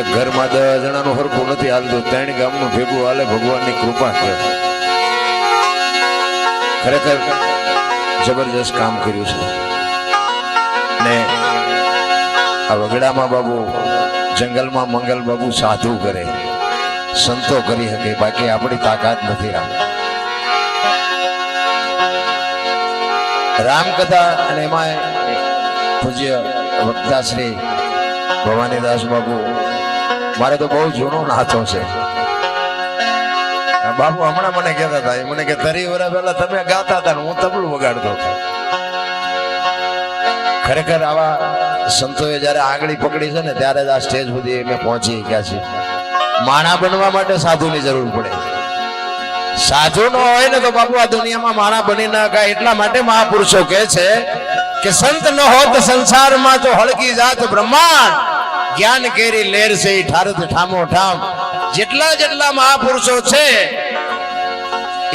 એક ઘરમાં 10 જણાનું હરખું નથી હાલતું, 3 ગામનું ભેગું હાલે, ભગવાનની કૃપા છે. ખરેખર જબરજસ્ત કામ કર્યું છે. ને આ વગડામાં બાબુ જંગલમાં મંગલ બાબુ સાધુ કરે, સંતો કરી શકે, બાકી આપણી તાકાત નથી. રામકથા અને એમાં પૂજ્ય વક્તા શ્રી ભવાનીદાસ બાબુ મારે તો બહુ જૂનો નાતો છે. બાપુ હમણાં મને કહેતા હતા, મને કે 30 વર્ષ પહેલા તમે ગાતા હતા ને હું તબલું વગાડતો હતો. ખરેખર આવા સંતોએ જયારે આંગળી પકડી છે ને ત્યારે જ આ સ્ટેજ સુધી અમે પહોંચી ગયા છીએ. માણા બનવા માટે સાધુની જરૂર પડે. સાધુ ન હોય ને તો બાપુ આ દુનિયામાં માણા બની ના કાય. એટલા માટે મહાપુરુષો કહે છે કે સંત ન હોત સંસારમાં તો હળકી જાત બ્રહ્માંડ, જ્ઞાન કેરી લેર છે ઠારત ઠામો ઠામ. જેટલા મહાપુરુષો છે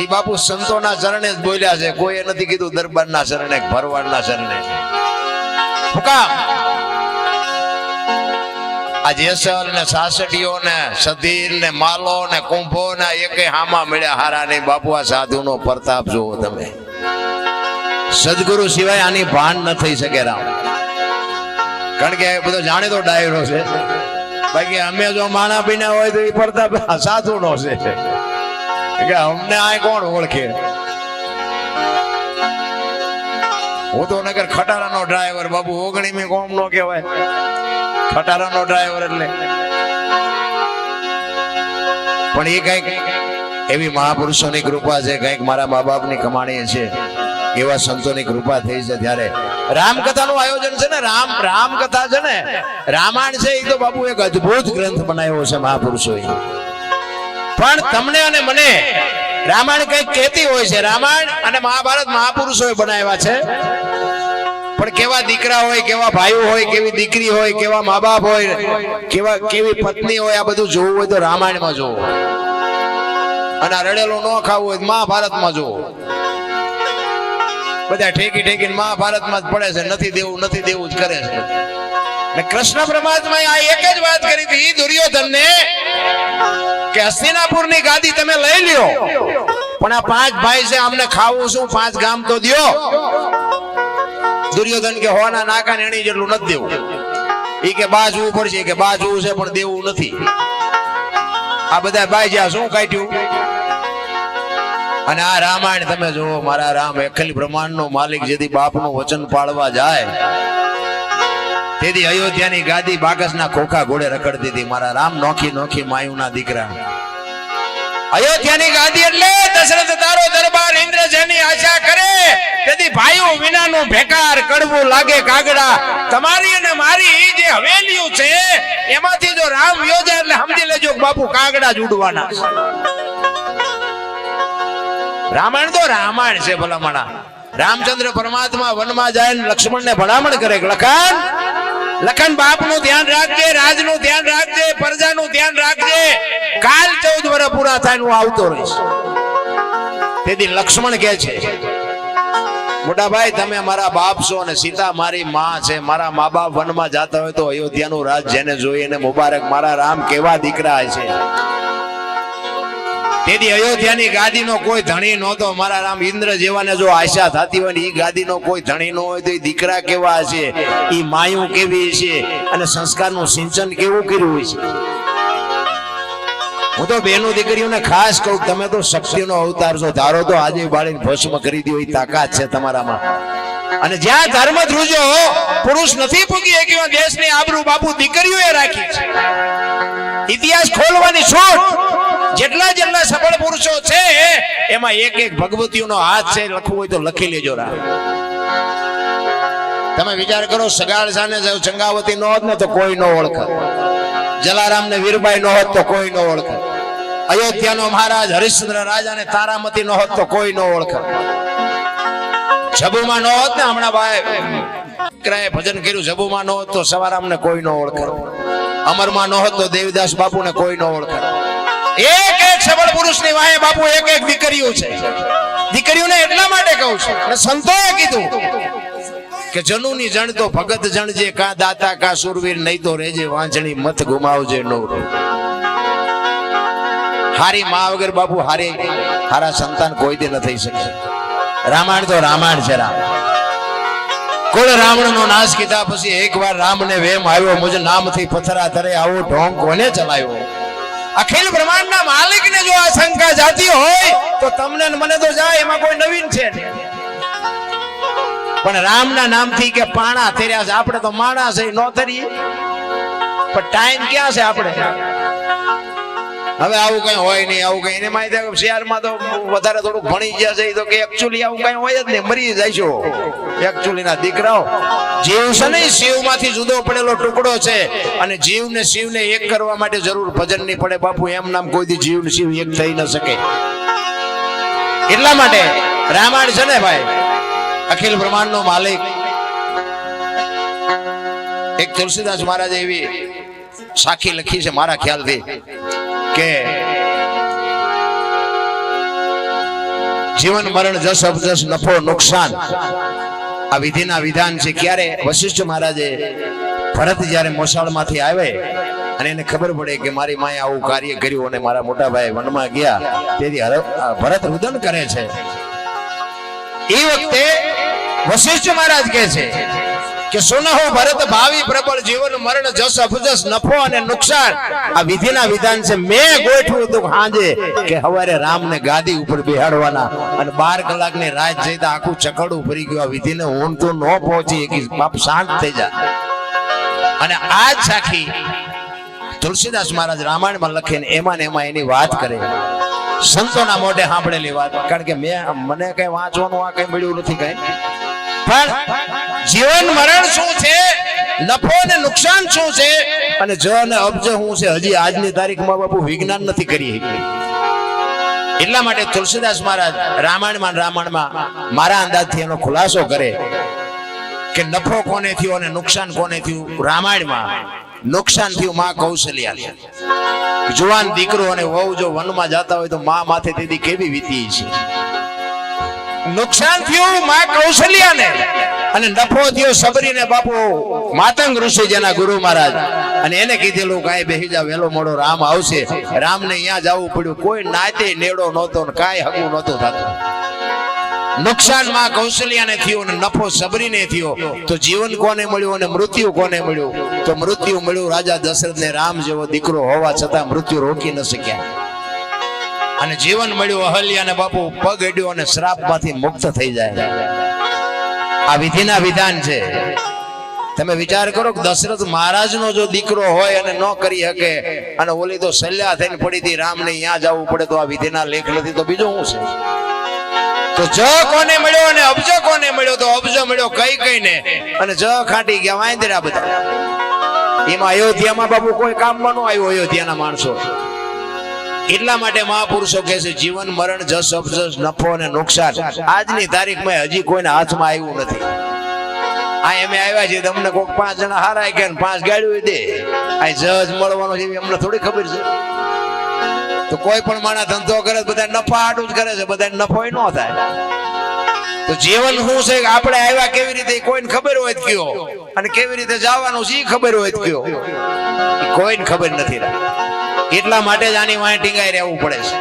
એ બાપુ સંતોના ચરણે જ બોલ્યા છે. કોઈએ નથી કીધું દરબારના ચરણે, ભરવાડના ચરણે. આ જેસલ ને સાસટીઓ ને સધીર ને માલો ને કુંભો ને એકે હામા મળ્યા હારા નહીં. બાપુ આ સાધુ નો પ્રતાપ જોવો તમે. સદગુરુ સિવાય આની ભાન ન થઈ શકે રામ. કારણ કે બધો જાણીતો ડાયરો છે. બાકી અમે જો માણા પીના હોય તો એ પ્રતાપ સાધુ નો છે કે અમને આ કોણ ઓળખે. હું તો નગર ખટારાનો ડ્રાઈવર બાબુ, 19મી કોમ નો કહેવાય ખટારાનો ડ્રાઈવર એટલે. પણ એ કઈક એવી મહાપુરુષોની કૃપા છે, કઈક મારા મા બાપની કમાણી છે, એવા સંતોની કૃપા થઈ છે. ત્યારે રામકથાનું આયોજન છે ને, રામકથા છે ને, રામાયણ છે, એ તો બાબુ એક અદ્ભુત ગ્રંથ બનાવ્યો છે મહાપુરુષોએ. પણ તમને અને મને રામાયણ કઈક કહેતી હોય છે. રામાયણ અને મહાભારત મહાપુરુષોએ બનાવ્યા છે. પણ કેવા દીકરા હોય, કેવા ભાઈઓ હોય, કેવી દીકરી હોય, કેવા મા બાપ હોય, કેવી પત્ની હોય, આ બધું જોવું હોય તો રામાયણમાં જોવો. અને રડેલો ન ખાવું હોય મહાભારતમાં જોવો. બધા ઠેકીને મહાભારતમાં જ પડે છે, નથી દેવું જ કરે છે. ને કૃષ્ણ પરમાત્માએ આ એક જ વાત કરી હતી દુર્યોધનને કે હસ્તિનાપુરની ગાદી તમે લઈ લ્યો, પણ આ 5 ભાઈ છે, અમને ખાવું શું, 5 ગામ તો દ્યો. દુર્યોધન કે હોના નાકા નેણી જેટલું નથી દેવું. ઈ કે બાજવું પડશે, કે બાજવું છે પણ દેવું નથી. આ બધા ભાઈ જ્યાં શું કાઢ્યું. અને આ રામાયણ તમે જુઓ, મારા રામ અખિલ બ્રહ્માંડનો માલિક જેથી બાપનું વચન પાળવા જાય તેથી અયોધ્યાની ગાદી બાકસના ખોખા ઘોડે રખડતી હતી. મારા રામ નોખી માયુના દીકરા. અયોધ્યાની ગાદી એટલે દશરથ તારો દરબાર ઇન્દ્ર જેની આશા કરે તેથી ભાઈઓ વિનાનું ભેકાર કડવું લાગે કાગડા. તમારી અને મારી જે હવેલીઓ છે એમાંથી જો રામ યોજાય એટલે સમજી લેજો બાપુ કાગડા જ ઉડવાના. રામાયણ તો રામાયણ છે ભલામણા. રામચંદ્ર પરમાત્મા વનમાં જાય લક્ષ્મણને ભલામણ કરે, લખન બાપનું ધ્યાન રાખજે, રાજનું ધ્યાન રાખજે, પ્રજાનું ધ્યાન રાખજે. કાલ 14 વર્ષ પૂરા થાય હું આવતો રહીશ. તેથી લક્ષ્મણ કહે છે મોટા ભાઈ તમે મારા બાપ છો અને સીતા મારી માં છે. મારા મા બાપ વનમાં જતા હોય તો અયોધ્યાનું રાજ જેને જોઈએ એને મુબારક. મારા રામ કેવા દીકરા છે. તેથી અયોધ્યાની ગાદીનો કોઈ ધણી નહોતો. મારા રામ ઇન્દ્ર જેવાને જો આશા થતી હોય ને એ ગાદીનો કોઈ ધણી ન હોય તો એ દીકરા કેવા છે, એ માયું કેવી છે, અને સંસ્કારનું સિંચન કેવું કર્યું છે. હું તો બેનો દીકરીઓને ખાસ કહું, તમે તો શક્તિનો અવતાર છો. ધારો તો આજે બાળીને ભસ્મ કરી દો એ તાકાત છે તમારામાં. અને જ્યાં ધર્મ ધ્રુજો પુરુષ નથી પૂગી શક્યો, દેશની આબરૂ બાપુ દીકરીઓએ રાખી છે. ઇતિહાસ ખોલવાની છૂટ. જેટલા સફળ પુરુષો છે એમાં એક ભગવતીઓનો હાથ છે. લખવું હોય તો લખી લેજો. તમે વિચાર કરો, સગાળ સાને ચંગાવતી ન હોત ને તો કોઈ ન ઓળખે. જલારામ ને વીરબાઈ ન હોત તો કોઈ ન ઓળખે. અયોધ્યાનો મહારાજ હરિશ્ચંદ્ર રાજાને તારામતી ન હોત તો કોઈ ન ઓળખે. જબુમાં ન હોત ને, હમણાં ભાઈ ભજન કર્યું, જબુમાં ન હોત તો સવારામ ને કોઈ ન ઓળખે. અમરમાં ન હોત તો દેવીદાસ બાપુ ને કોઈ ન ઓળખે. એક સફળ પુરુષની વાહે બાપુ એક દીકરીઓ છે. દીકરીઓને એટલા માટે કહું છું, અને સંતોએ કીધું કે જનુની જણ તો ભગત જણજે, કા દાતા કા સુરવીર, નહીં તો રેજે વાંચણી, મત ગુમાવજે નો. હારી માં વગર બાપુ હારા સંતાન કોઈ દે ન થઈ શકે. રામાયણ તો રામાયણ છે. રામ કુળ રાવણ નો નાશ કીધા પછી એકવાર રામને વેમ આવ્યો, મુજ નામથી પથરા ધરે, આવો ઢોંગ કોને ચલાવ્યો? અખિલ બ્રહ્માંડના માલિકને જો આ શંકા જાતી હોય તો તમને મને તો જાય, એમાં કોઈ નવીન છે ને. પણ રામના નામથી કે પાણા થર્યા છે, આપણે તો માણા છે નો થરીએ, પણ ટાઈમ ક્યાં છે આપણે? હવે આવું કઈ હોય નહીં, આવું કઈ એને માહિતી શહેરમાં તો વધારે થોડુંક ભણી ગયા છે તો કે એકચ્યુઅલી આવું કઈ હોય જ નહીં, મરી જાય છો. એકચ્યુઅલી ના દીકરાઓ જીવ છે ને શિવ માંથી જુદો પડેલો ટુકડો છે, અને જીવને શિવને એક કરવા માટે જરૂર ભજન ની પડે બાપુ. એમ નામ કોઈ દી જીવ ને શિવ એક થઈ ન શકે. એટલા માટે રામાયણ છે ને ભાઈ, અખિલ બ્રહ્માંડ નો માલિક. એક તુલસીદાસ મહારાજે એવી સાખી લખી છે મારા ખ્યાલથી કે જીવન મરણ, જસ અપજસ, નફો નુકસાન, આ વિધિના વિધાન છે. ક્યારે વશિષ્ઠ મહારાજે ભરત જયારે મોસાળમાંથી આવે અને એને ખબર પડે કે મારી માએ આવું કાર્ય કર્યું અને મારા મોટા ભાઈ વનમાં ગયા, તેથી ભરત રુદન કરે છે. એ વખતે વશિષ્ઠ મહારાજ કહે છે કે સુનહો ભરત ભાવિ પ્રબળ, જીવન મરણ, જસ અપજસ, નફો અને નુકસાન, આ વિધિના વિધાન છે. મેં ગોઠવું હતું હાંજે કે હવારે રામને ગાદી ઉપર બેહાડવાના, અને 12 કલાકની રાત જઈતા આખું ચકડું ભરી ગયું. આ વિધિને હું તો ન પહોંચી કે બાપ શાંત થઈ જા. અને આ જ સાખી તુલસીદાસ મહારાજ રામાયણમાં લખીને એમાં ને એમાં એની વાત કરે, સંતોના મોઢે સાંભળેલી વાત. કારણ કે મને કઈ વાંચવાનું આ કઈ મળ્યું નથી કઈ, પણ જીવન મરણ શું છે, નફો અને નુકસાન શું છે, અને જ અને અબજ શું છે, હજી આજની તારીખમાં બાપુ વિજ્ઞાન નથી કરી. એટલા માટે તુલસીદાસ મહારાજ રામાયણમાં મારા અંદાજથી એનો ખુલાસો કરે કે નફો કોને થયો અને નુકસાન કોને થયું. રામાયણમાં નુકસાન થયું માં કૌશલ્યા. જુવાન દીકરો અને વહુ જો વનમાં જતા હોય તો માં માથે તેથી કેવી વીતી છે. નુકસાન થયું માં કૌશલ્યાને, અને નફો થયો સબરીને બાપુ માતંગ ઋષિ જેના ગુરુ મહારાજ. અને એને કીધેલું કાંઈ બેહી જા, વેલો મોડો રામ આવશે. રામને અહીંયા જવું પડ્યું, કોઈ નાતે નેડો નહોતો ને કાંઈ હગું નહોતું થતું. નુકસાન માં કૌશલ્યાને થયું અને નફો સબરીને થયો. તો જીવન કોને મળ્યું અને મૃત્યુ કોને મળ્યું? તો મૃત્યુ મળ્યું રાજા દશરથને. રામ જેવો દીકરો હોવા છતાં મૃત્યુ રોકી ન શક્યા. અને જીવન મળ્યું અહલ્યાને બાપુ પગ અડ્યો અને શ્રાપમાંથી મુક્ત થઈ જાય. આ વિધિના વિધાન છે. તમે વિચાર કરો કે દશરથ મહારાજનો જો દીકરો હોય અને ન કરી શકે, અને ઓલી તો સલ્યા થઈને પડી હતી રામને અહીંયા જવું પડે, તો આ વિધિના લેખ નથી તો બીજું શું છે? તો જ કોને મળ્યો અને અબજ કોને મળ્યો? તો અબજ મળ્યો કઈ ને, અને જ ખાટી ગયા વાંદરા બધા. એમાં અયોધ્યામાં બાપુ કોઈ કામમાં ન આવ્યું અયોધ્યાના માણસો. એટલા માટે મહાપુરુષો કહે છે જીવન મરણ, જસ અપજસ, નફો અને નુકસાન આજની તારીખમાં હજી કોઈના હાથમાં આવ્યું નથી. આ એમે આવ્યા છે તમને કોઈક 5 જણા હારાય કે 5 ગાડીઓ દે, આ જજ મળવાનો છે એમને થોડી ખબર છે. તો કોઈ પણ માણસ ધંધો કરે બધા નફા આડું જ કરે છે, બધા નફો ન થાય. તો જીવન શું છે કે આપણે આવ્યા કેવી રીતે કોઈને ખબર હોય કયો, અને કેવી રીતે જવાનું છે ખબર હોય કયો, કોઈને ખબર નથી. એટલા માટે જ આની વાંહે ટીંગાઈ રહેવું પડે છે.